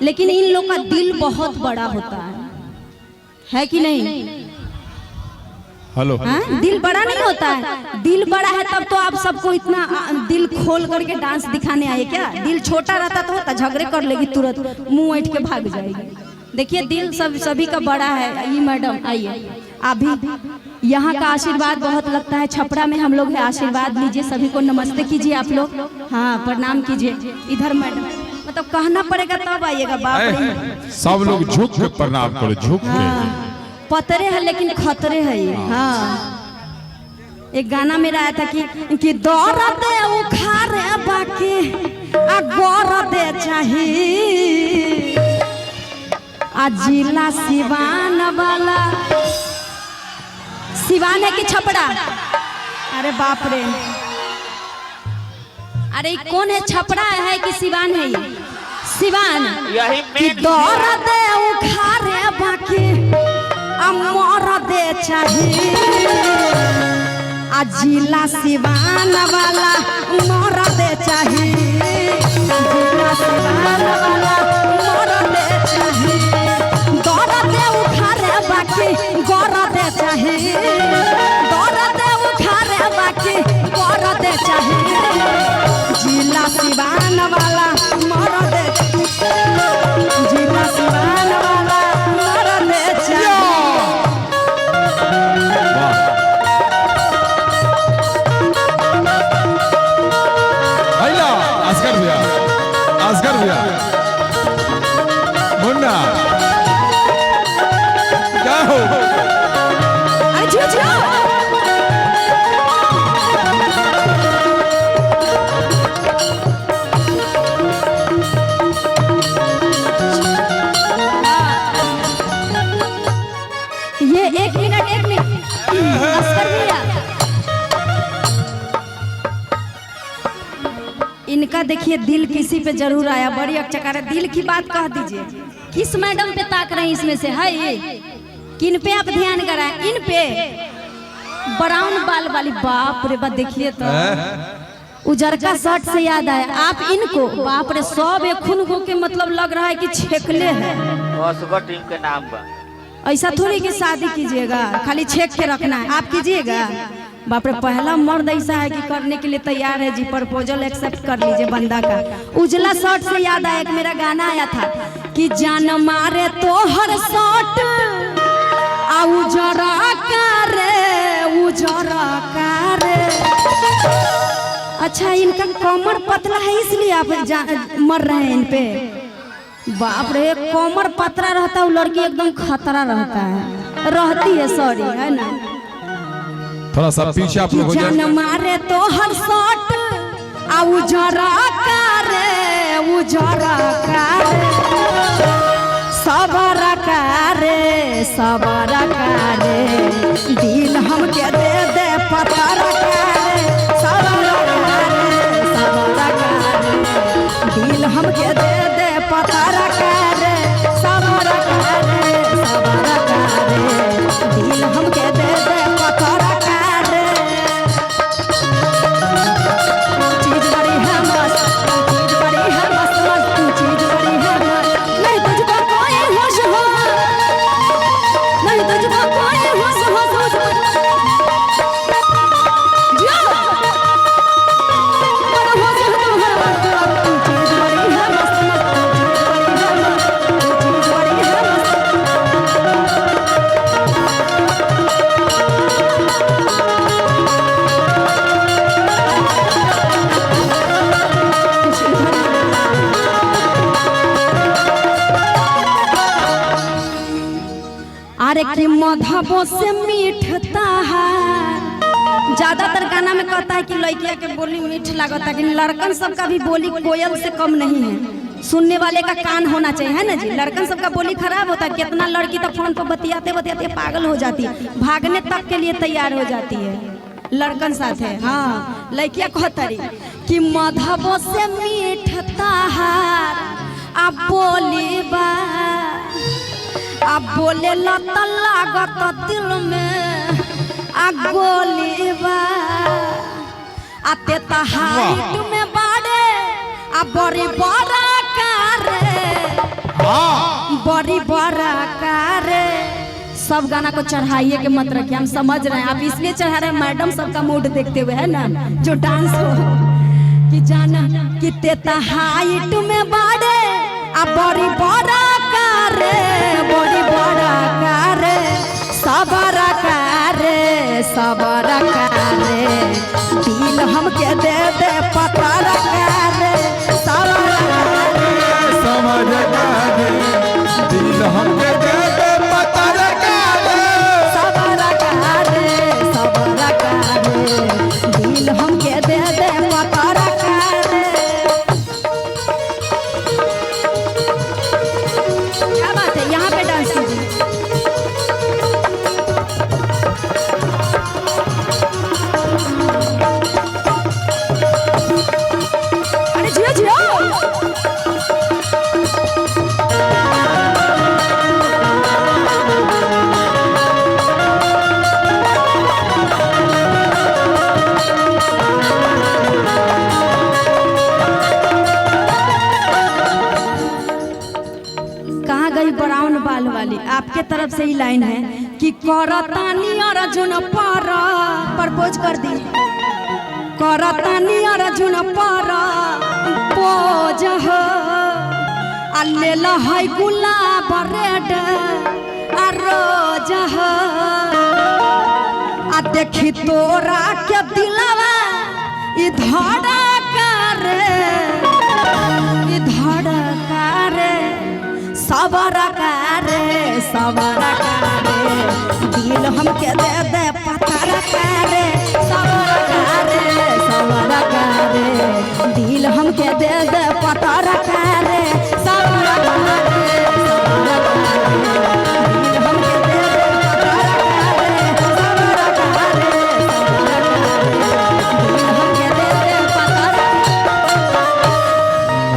लेकिन इन लोग का दिल बहुत बड़ा होता है कि नहीं? हेलो, दिल बड़ा नहीं होता है? दिल बड़ा है तब तो आप सबको इतना दिल खोल करके डांस दिखाने आए क्या? दिल छोटा रहता तो होता झगड़े कर लेगी, तुरंत मुंह ऐठ के भाग जाएगी। देखिए दिल सभी का बड़ा है। ये मैडम आइए, अभी यहाँ का आशीर्वाद बहुत लगता है। छपरा में हम लोग है, आशीर्वाद लीजिए, सभी को नमस्ते कीजिए आप लोग। हाँ, प्रणाम कीजिए। इधर मैडम मतलब कहना पड़ेगा तब आइएगा। बाप रे, सब लोग झुक के प्रणाम करो, झुक के। पतरे है लेकिन खतरे है ये। हाँ, एक गाना मेरा आया था कि दौरत उखारे बाकी आ गौरत चाहिए आ जिला सिवान वाला। सिवान है कि छपरा? अरे बाप रे, अरे कौन है, छपरा है कि सिवान है? ये सिवान। कि दौरत उखारे बाकी मरद चाहिए आ जिला सिवान वाला मरद चाहिए। जिला सिवान वाला मरद चाहिए। दौरद उखारे बाकी गौरद चाहिए। दौरद उखारे बाकी गौरद चाहिए। जिला सिवान वाला मरद, जिला सिवान वाला मरद चाहिए। असगर भैया, मुन्ना क्या हो? ये एक मिनट असगर भैया, इनका देखिए दिल किसी पे जरूर आया। बड़ी अचकार दिल की बात कह दीजिए। किस मैडम पे ताक रहे हैं इसमें से? है ये किन पे आप ध्यान कराएं? इन पे ब्राउन बाल वाली। बाप रे बाप, देखिए तो उजरका शर्ट से याद आया आप इनको। बाप रे, सब एक खून हो के मतलब लग रहा है कि छेकले है। टीम के नाम बा। ऐसा थोड़ी कि शादी कीजिएगा खाली छेक के रखना है, आप कीजिएगा। बाप रे, पहला मर्द ऐसा है कि करने के लिए तैयार है जी। प्रपोजल एक्सेप्ट कर लीजिए बंदा का। उजला शर्ट से याद आया, एक मेरा गाना आया था कि जान मारे तो हर शर्ट आ उजरा करे, उजरा करे। अच्छा, इनका कमर पतला है इसलिए आप मर रहे हैं इन पे। बाप रे, कमर पतला रहता है लड़की एकदम खतरा रहता है, रहती है, सॉरी, है ना। थोड़ा सा पीछे आप लोग जान मारे तो हर शॉट आ उजरा करे, उजरा करे। सबर करे, सबर करे, दिल हमके दे दे पत्थर करे। सबर करे, सबर करे, दिल हमके दे दे पत्थर करे। सबर करे, सबर करे, दिल हमके दे दे पत्थर करे। अरे कि मधबो से मीठता है। ज्यादातर गाना में कहता है कि लड़किया के बोली मीठ लगता है, लेकिन लड़कन सबका भी बोली कोयल से कम नहीं है। सुनने वाले का कान होना चाहिए, है ना जी। लड़कन सबका बोली खराब होता है। कितना लड़की तो फोन पर बतियाते बतियाते पागल हो जाती है, भागने तक के लिए तैयार हो जाती है लड़कन साथ है। हाँ, लड़किया कहतरी कि मधबो से मीठता है अब बोली बा, अब बोले लता लागत दिल में आ गोली बा। आते तहाई में बाड़े आ बड़ी बड़ा करे बड़ी बड़ा कारे। सब गाना को चढ़ाइए के मत रखिए, हम समझ रहे हैं आप इसलिए चढ़ा रहे हैं मैडम सबका मूड देखते हुए, है ना, जो डांस हो कि जाना कि तेता हाइट में बाड़े आ बड़ी बड़ा कारे, बड़ी बड़ा कारे, सबरा कारे, सबरा कारे, दिल हमके दे दे पता कारे, सबरा कारे, समझ कारे, दिल हमके दे दे पता कारे, सबरा कारे, सबरा कारे, दिल हमके दे दे पता कारे। क्या बात है, यहाँ पे डांस कीजिए। अरे जियो जियो। कहाँ गई ब्राउन बाल वाली? आपके तरफ से ही लाइन है कि करतानी अर्जुन पर प्रपोज कर दी, करतानी अर्जुन पर पोज हो, आ लेला है गुलाब रेड आ रोज हो, आ देखी तोरा के दिलवा ई धड़का रे, ई धड़का रे, सबरा कारे, सबरा कारे, दिल हमके दे दे पता कारे, सबरा कारे, सबरा कारे, दिल हमके दे दे पता कारे,